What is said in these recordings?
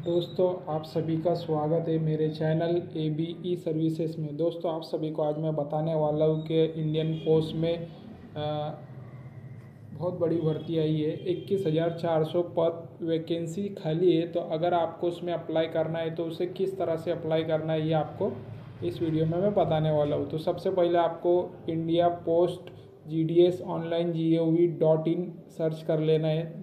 दोस्तों, आप सभी का स्वागत है मेरे channel A B E services में। दोस्तों, आप सभी को आज मैं बताने वाला हूँ कि इंडियन पोस्ट में बहुत बड़ी भर्ती आई है। 21,400 पद वैकेंसी खाली है। तो अगर आपको उसमें अप्लाई करना है तो उसे किस तरह से अप्लाई करना है ये आपको इस वीडियो में मैं बताने वाला हूँ। तो सबसे पहले आपको India post GDS online GOV.in search कर लेना है।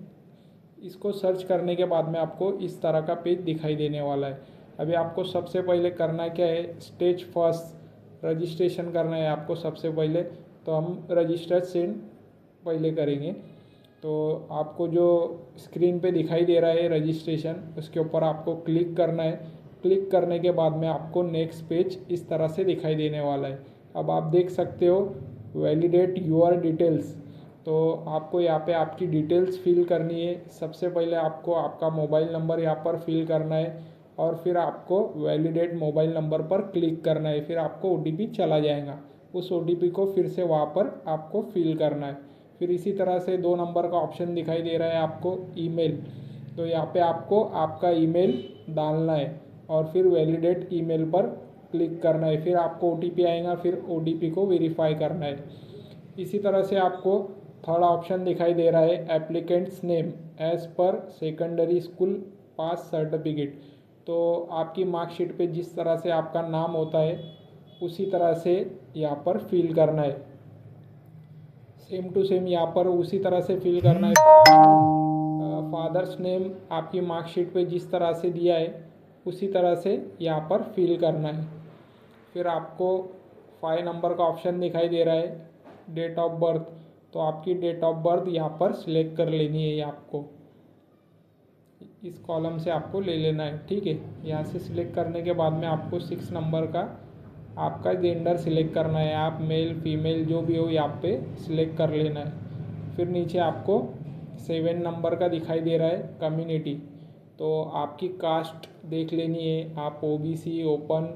इसको सर्च करने के बाद में आपको इस तरह का पेज दिखाई देने वाला है। अभी आपको सबसे पहले करना क्या है, स्टेज फर्स्ट रजिस्ट्रेशन करना है आपको सबसे पहले। तो हम रजिस्ट्रेशन पहले करेंगे। तो आपको जो स्क्रीन पे दिखाई दे रहा है रजिस्ट्रेशन, उसके ऊपर आपको क्लिक करना है। क्लिक करने के बाद में आपको नेक्स्ट पेज इस तरह से दिखाई देने वाला है। अब आप देख सकते हो वैलिडेट यूर डिटेल्स। तो आपको यहाँ पे आपकी डिटेल्स फिल करनी है। सबसे पहले आपको आपका मोबाइल नंबर यहाँ पर फिल करना है और फिर आपको वैलिडेट मोबाइल नंबर पर क्लिक करना है। फिर आपको OTP चला जाएगा, उस OTP को फिर से वहाँ पर आपको फिल करना है। फिर इसी तरह से 2 नंबर का ऑप्शन दिखाई दे रहा है आपको ईमेल। तो यहाँ पे आपको आपका ईमेल डालना है और फिर वैलिडेट ईमेल पर क्लिक करना है। फिर आपको OTP आएगा, फिर OTP को वेरीफाई करना है। इसी तरह से आपको थर्ड ऑप्शन दिखाई दे रहा है एप्लीकेंट्स नेम एज पर सेकेंडरी स्कूल पास सर्टिफिकेट। तो आपकी मार्कशीट पे जिस तरह से आपका नाम होता है उसी तरह से यहाँ पर फिल करना है। सेम टू सेम यहाँ पर उसी तरह से फिल करना है। फादर्स नेम आपकी मार्कशीट पे जिस तरह से दिया है उसी तरह से यहाँ पर फिल करना है। फिर आपको 5 नंबर का ऑप्शन दिखाई दे रहा है डेट ऑफ बर्थ। तो आपकी डेट ऑफ बर्थ यहाँ पर सिलेक्ट कर लेनी है। ये आपको इस कॉलम से आपको ले लेना है, ठीक है। यहाँ से सिलेक्ट करने के बाद में आपको 6 नंबर का आपका जेंडर सिलेक्ट करना है। आप मेल फीमेल जो भी हो यहाँ पे सिलेक्ट कर लेना है। फिर नीचे आपको 7 नंबर का दिखाई दे रहा है कम्युनिटी। तो आपकी कास्ट देख लेनी है, आप OBC ओपन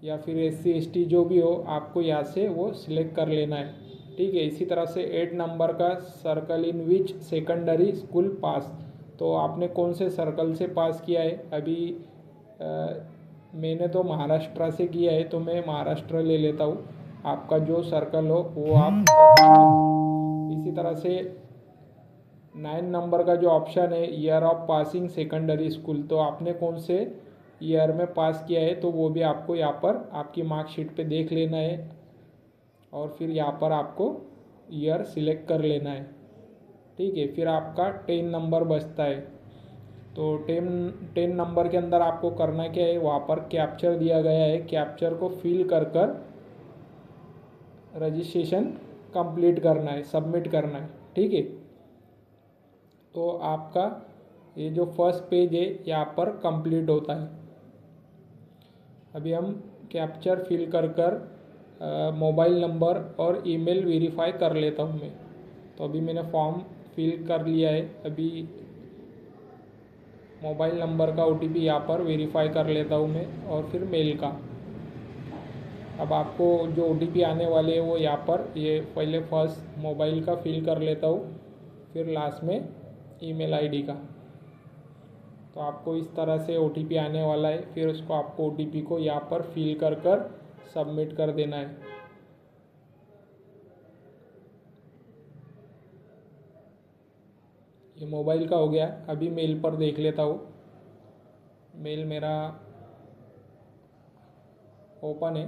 या फिर SC ST जो भी हो आपको यहाँ से वो सिलेक्ट कर लेना है, ठीक है। इसी तरह से 8 नंबर का circle in which secondary school pass. तो आपने कौन से सर्कल से पास किया है। अभी मैंने तो महाराष्ट्र से किया है तो मैं महाराष्ट्र ले लेता हूँ। आपका जो सर्कल हो वो आप इसी तरह से 9 नंबर का जो ऑप्शन है year of passing secondary school. तो आपने कौन से ईयर में पास किया है तो वो भी आपको यहाँ पर आपकी मार्कशीट पे देख लेना है और फिर यहाँ पर आपको ईयर सिलेक्ट कर लेना है, ठीक है। फिर आपका 10 नंबर बचता है। तो 10 नंबर के अंदर आपको करना क्या है, वहाँ पर कैप्चर दिया गया है, कैप्चर को फिल कर कर रजिस्ट्रेशन कंप्लीट करना है, सबमिट करना है, ठीक है। तो आपका ये जो फर्स्ट पेज है यहाँ पर कंप्लीट होता है। अभी हम कैप्चर फिल कर कर मोबाइल नंबर और ईमेल वेरीफाई कर लेता हूँ मैं। तो अभी मैंने फॉर्म फिल कर लिया है। अभी मोबाइल नंबर का OTP यहाँ पर वेरीफाई कर लेता हूँ मैं और फिर मेल का। अब आपको जो OTP आने वाले हैं वो यहाँ पर ये पहले फर्स्ट मोबाइल का फिल कर लेता हूँ, फिर लास्ट में ईमेल ID का। तो आपको इस तरह से OTP आने वाला है। फिर उसको आपको OTP को यहाँ पर फिल कर कर सबमिट कर देना है। ये मोबाइल का हो गया। अभी मेल पर देख लेता हूँ। मेल मेरा ओपन है।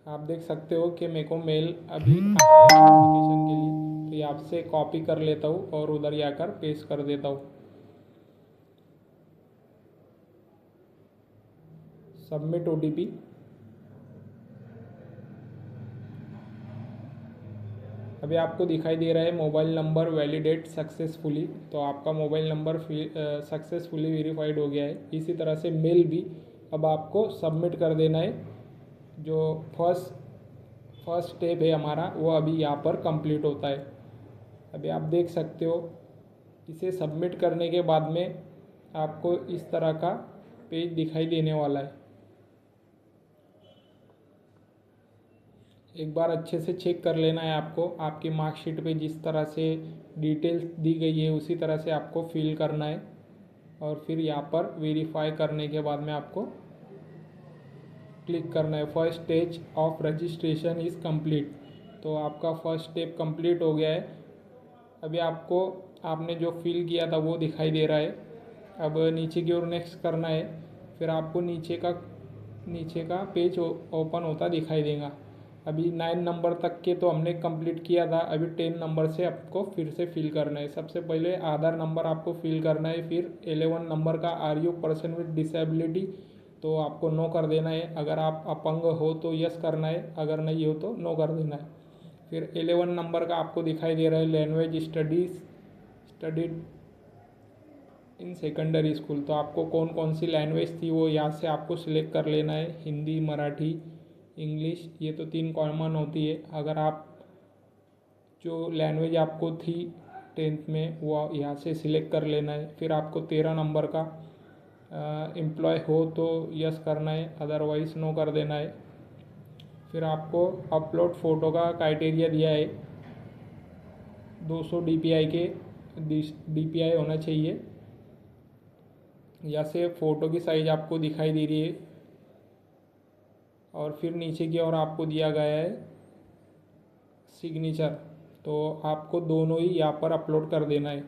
आप देख सकते हो कि मेरे को मेल अभी नोटिफिकेशन के लिए। तो ये आपसे कॉपी कर लेता हूँ और उधर जाकर पेस्ट कर देता हूँ। Submit OTP। अभी आपको दिखाई दे रहा है मोबाइल नंबर वैलिडेट सक्सेसफुली। तो आपका मोबाइल नंबर सक्सेसफुली वेरीफाइड हो गया है। इसी तरह से मेल भी अब आपको सबमिट कर देना है। जो फर्स्ट स्टेप है हमारा वो अभी यहाँ पर कंप्लीट होता है। अभी आप देख सकते हो इसे सबमिट करने के बाद में आपको इस तरह का पेज दिखाई देने वाला है। एक बार अच्छे से चेक कर लेना है आपको। आपकी मार्कशीट पे जिस तरह से डिटेल्स दी गई है उसी तरह से आपको फिल करना है और फिर यहाँ पर वेरीफाई करने के बाद में आपको क्लिक करना है। First stage of registration is complete. तो आपका फर्स्ट स्टेप कंप्लीट हो गया है। अभी आपको आपने जो फिल किया था वो दिखाई दे रहा है। अब नीचे की ओर नेक्स्ट करना है, फिर आपको नीचे का पेज ओपन होता दिखाई देगा। अभी 9 नंबर तक के तो हमने कंप्लीट किया था, अभी 10 नंबर से आपको फिर से फिल करना है। सबसे पहले आधार नंबर आपको फिल करना है, फिर 11 नंबर का are you person with disability, तो आपको नो कर देना है। अगर आप अपंग हो तो यस करना है, अगर नहीं हो तो नो कर देना है। फिर 11 नंबर का आपको दिखाई दे रहा है language studied in secondary school, तो आपको कौन कौन सी लैंग्वेज थी वो यहाँ से आपको सिलेक्ट कर लेना है। हिंदी, मराठी, इंग्लिश, ये तो 3 कॉमन होती है। अगर आप जो लैंग्वेज आपको थी 10th में वो यहाँ से सिलेक्ट कर लेना है। फिर आपको 13 नंबर का एम्प्लॉय हो तो यस करना है, अदरवाइज़ नो कर देना है। फिर आपको अपलोड फ़ोटो का क्राइटेरिया दिया है, 200 DPI होना चाहिए। यहाँ से फ़ोटो की साइज़ आपको दिखाई दे रही है और फिर नीचे की ओर आपको दिया गया है सिग्नेचर, तो आपको दोनों ही यहाँ पर अपलोड कर देना है।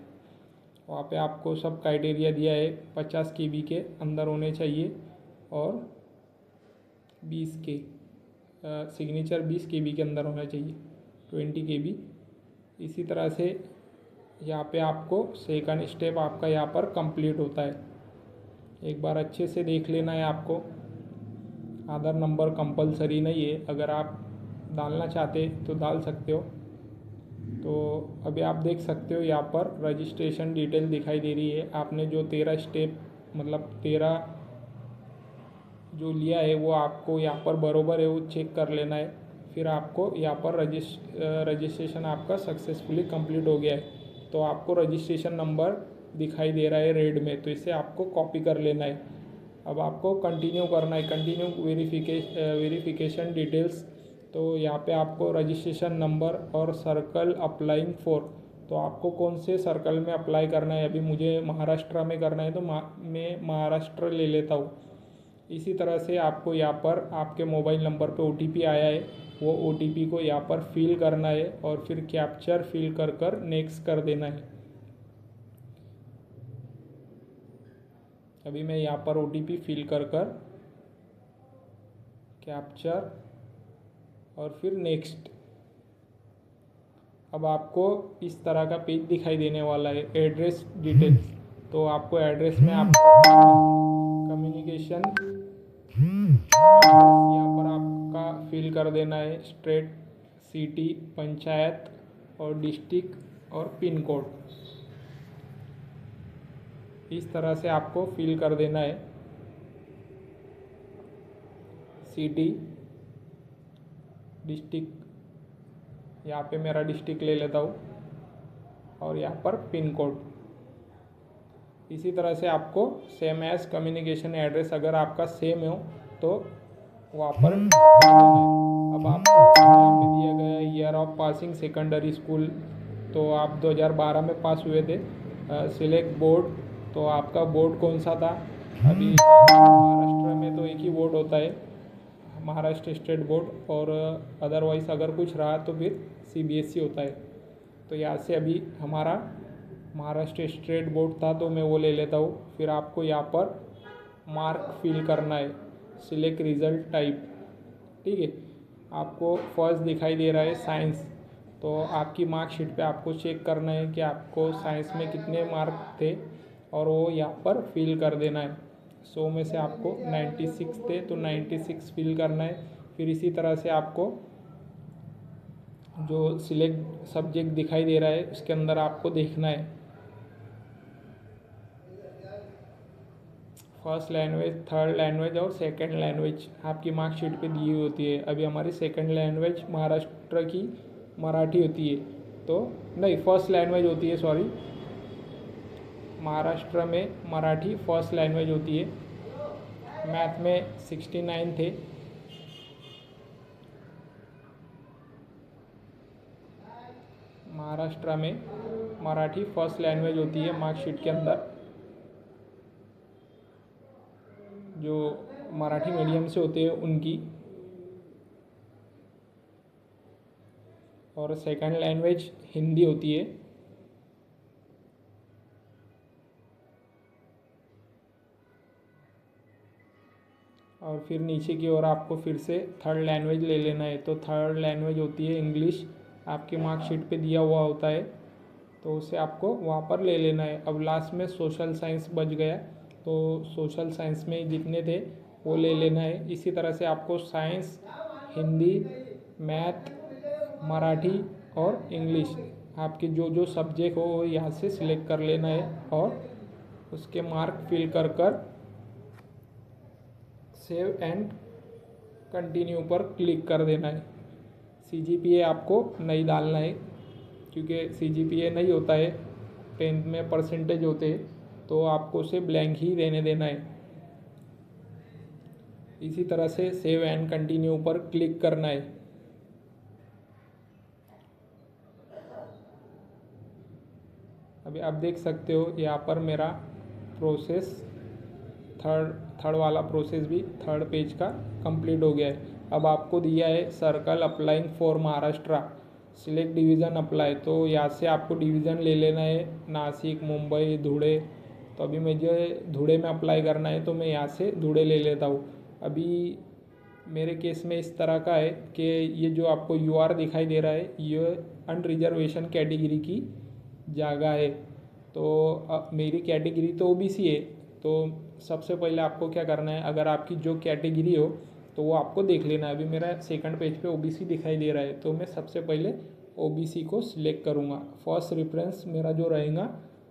वहाँ पे आपको सब क्राइटेरिया दिया है, 50 KB के अंदर होने चाहिए और 20 के सिग्नेचर 20 KB के अंदर होना चाहिए, 20 KB। इसी तरह से यहाँ पे आपको सेकंड स्टेप आपका यहाँ पर कंप्लीट होता है। एक बार अच्छे से देख लेना है आपको। आधार नंबर कंपलसरी नहीं है, अगर आप डालना चाहते तो डाल सकते हो। तो अभी आप देख सकते हो यहाँ पर रजिस्ट्रेशन डिटेल दिखाई दे रही है। आपने जो 13 स्टेप मतलब 13 जो लिया है वो आपको यहाँ पर बरोबर है वो चेक कर लेना है। फिर आपको यहाँ पर रजिस्ट्रेशन आपका सक्सेसफुली कंप्लीट हो गया है। तो आपको रजिस्ट्रेशन नंबर दिखाई दे रहा है रेड में, तो इसे आपको कॉपी कर लेना है। अब आपको कंटिन्यू करना है, कंटिन्यू वेरिफिकेशन डिटेल्स। तो यहाँ पे आपको रजिस्ट्रेशन नंबर और सर्कल अप्लाइंग फॉर, तो आपको कौन से सर्कल में अप्लाई करना है। अभी मुझे महाराष्ट्र में करना है तो मैं महाराष्ट्र ले लेता हूँ। इसी तरह से आपको यहाँ पर आपके मोबाइल नंबर पे OTP आया है, वो OTP को यहाँ पर फिल करना है और फिर कैप्चर फिल कर नेक्स्ट कर देना है। अभी मैं यहाँ पर OTP फिल कर कैप्चर और फिर नेक्स्ट। अब आपको इस तरह का पेज दिखाई देने वाला है, एड्रेस डिटेल्स। तो आपको एड्रेस में आपको कम्युनिकेशन यहाँ पर आपका फिल कर देना है, स्टेट, सिटी, पंचायत और डिस्ट्रिक्ट और पिन कोड। इस तरह से आपको फिल कर देना है। सिटी, डिस्ट्रिक्ट, यहाँ पे मेरा डिस्ट्रिक्ट ले लेता हूँ और यहाँ पर पिन कोड। इसी तरह से आपको सेम एज कम्युनिकेशन एड्रेस, अगर आपका सेम हो तो वहाँ पर अब आपको यहाँ पे दिया गया year of passing secondary school, तो आप 2012 में पास हुए थे। सिलेक्ट बोर्ड, तो आपका बोर्ड कौन सा था। अभी महाराष्ट्र में तो एक ही बोर्ड होता है, महाराष्ट्र स्टेट बोर्ड, और अदरवाइज़ अगर कुछ रहा तो फिर CBSE होता है। तो यहाँ से अभी हमारा महाराष्ट्र स्टेट बोर्ड था तो मैं वो ले लेता हूँ। फिर आपको यहाँ पर मार्क फिल करना है, सिलेक्ट रिज़ल्ट टाइप, ठीक है। आपको फर्स्ट दिखाई दे रहा है साइंस, तो आपकी मार्कशीट पे आपको चेक करना है कि आपको साइंस में कितने मार्क थे और वो यहाँ पर फिल कर देना है। 100 में से आपको 96 थे तो 96 फिल करना है। फिर इसी तरह से आपको जो सिलेक्ट सब्जेक्ट दिखाई दे रहा है उसके अंदर आपको देखना है फर्स्ट लैंग्वेज, थर्ड लैंग्वेज और सेकंड लैंग्वेज आपकी मार्कशीट पे दी हुई होती है। अभी हमारी सेकंड लैंग्वेज महाराष्ट्र की मराठी होती है, तो नहीं फर्स्ट लैंग्वेज होती है, सॉरी, महाराष्ट्र में मराठी फर्स्ट लैंग्वेज होती है। मैथ में 69 थे, महाराष्ट्र में मराठी फर्स्ट लैंग्वेज होती है मार्कशीट के अंदर। जो मराठी मीडियम से होते हैं उनकी। और सेकंड लैंग्वेज हिंदी होती है। और फिर नीचे की ओर आपको फिर से थर्ड लैंग्वेज ले लेना है। तो थर्ड लैंग्वेज होती है इंग्लिश, आपकी मार्कशीट पे दिया हुआ होता है, तो उसे आपको वहाँ पर ले लेना है। अब लास्ट में सोशल साइंस बच गया, तो सोशल साइंस में जितने थे वो ले लेना है। इसी तरह से आपको साइंस, हिंदी, मैथ, मराठी और इंग्लिश आपके जो जो सब्जेक्ट हो वो यहाँ से सिलेक्ट कर लेना है और उसके मार्क फिल कर कर सेव एंड कंटिन्यू पर क्लिक कर देना है। CGPA आपको नहीं डालना है, क्योंकि CGPA नहीं होता है, 10th में परसेंटेज होते हैं, तो आपको उसे ब्लैंक ही रहने देना है। इसी तरह से सेव एंड कंटिन्यू पर क्लिक करना है। अभी आप देख सकते हो यहाँ पर मेरा प्रोसेस थर्ड वाला प्रोसेस भी थर्ड पेज का कंप्लीट हो गया है। अब आपको दिया है circle applying for Maharashtra, select division apply. तो यहाँ से आपको डिवीज़न ले लेना है, नासिक, मुंबई, धुले। तो अभी मुझे धुले में अप्लाई करना है, तो मैं यहाँ से धुले ले लेता हूँ। अभी मेरे केस में इस तरह का है कि ये जो आपको UR दिखाई दे रहा है, ये अनरिजर्वेशन कैटेगरी की जगह है। तो मेरी कैटेगरी तो OBC है। तो सबसे पहले आपको क्या करना है, अगर आपकी जो कैटेगरी हो तो वो आपको देख लेना है। अभी मेरा सेकंड पेज पे OBC दिखाई दे रहा है, तो मैं सबसे पहले OBC को सिलेक्ट करूँगा। फर्स्ट रेफरेंस मेरा जो रहेगा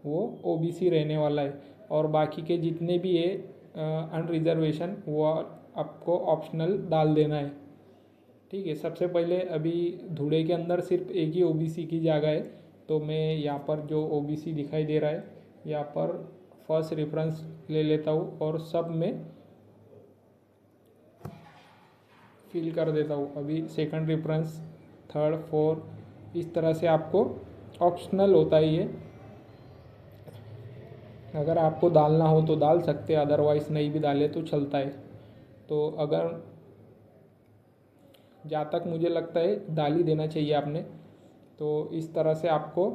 वो OBC रहने वाला है, और बाकी के जितने भी है अनरिजर्वेशन वो आपको ऑप्शनल डाल देना है। ठीक है, सबसे पहले अभी धुले के अंदर सिर्फ एक ही OBC की जगह है, तो मैं यहाँ पर जो OBC दिखाई दे रहा है यहाँ पर फर्स्ट रेफरेंस ले लेता हूँ और सब में फिल कर देता हूँ। अभी सेकंड रेफरेंस, थर्ड, फोर्थ, इस तरह से आपको ऑप्शनल होता है ये। अगर आपको डालना हो तो डाल सकते हैं, अदरवाइज़ नहीं भी डाले तो चलता है। तो अगर जहाँ तक मुझे लगता है डाल ही देना चाहिए आपने। तो इस तरह से आपको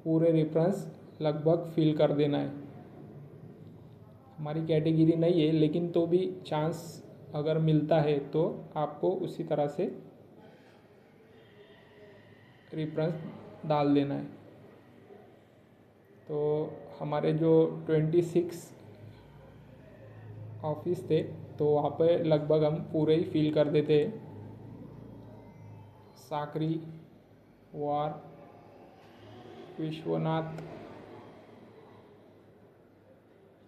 पूरे रेफरेंस लगभग फिल कर देना है। हमारी कैटेगरी नहीं है, लेकिन तो भी चांस अगर मिलता है तो आपको उसी तरह से रेफरेंस डाल देना है। तो हमारे जो 26 ऑफिस थे, तो वहाँ पे लगभग हम पूरे ही फिल कर देते हैं। साकरी, वार, विश्वनाथ,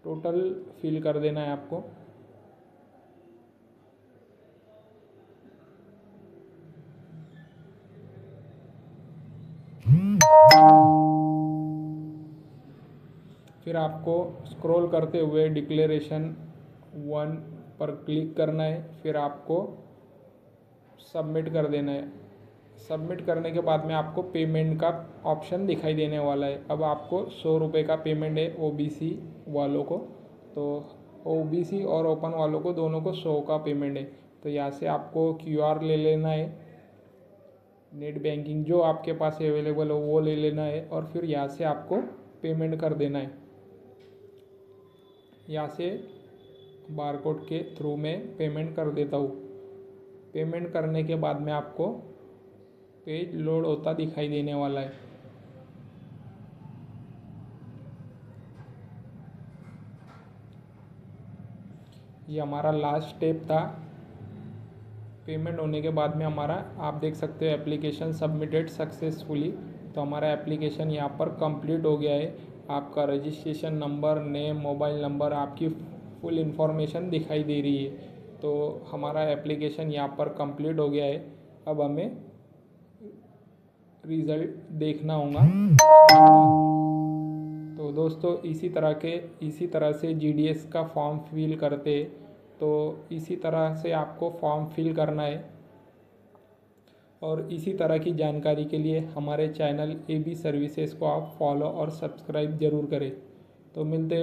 टोटल फिल कर देना है आपको। फिर आपको स्क्रॉल करते हुए डिक्लेरेशन 1 पर क्लिक करना है। फिर आपको सबमिट कर देना है। सबमिट करने के बाद में आपको पेमेंट का ऑप्शन दिखाई देने वाला है। अब आपको 100 रुपये का पेमेंट है OBC वालों को, तो OBC और ओपन वालों को दोनों को 100 का पेमेंट है। तो यहाँ से आपको QR ले लेना है, नेट बैंकिंग जो आपके पास अवेलेबल हो वो ले लेना है, और फिर यहाँ से आपको पेमेंट कर देना है। यहाँ से बारकोड के थ्रू में पेमेंट कर देता हूँ। पेमेंट करने के बाद में आपको पेज लोड होता दिखाई देने वाला है। ये हमारा लास्ट स्टेप था। पेमेंट होने के बाद में हमारा आप देख सकते हो एप्लीकेशन सबमिटेड सक्सेसफुली। तो हमारा एप्लीकेशन यहाँ पर कंप्लीट हो गया है। आपका registration number, name, mobile number, आपकी फुल इन्फॉर्मेशन दिखाई दे रही है। तो हमारा एप्लीकेशन यहाँ पर कंप्लीट हो गया है। अब हमें रिज़ल्ट देखना होगा। तो दोस्तों इसी तरह से GDS का फॉर्म फिल करते, तो इसी तरह से आपको फॉर्म फिल करना है। और इसी तरह की जानकारी के लिए हमारे चैनल AB सर्विसेज को आप फॉलो और सब्सक्राइब ज़रूर करें। तो मिलते हैं।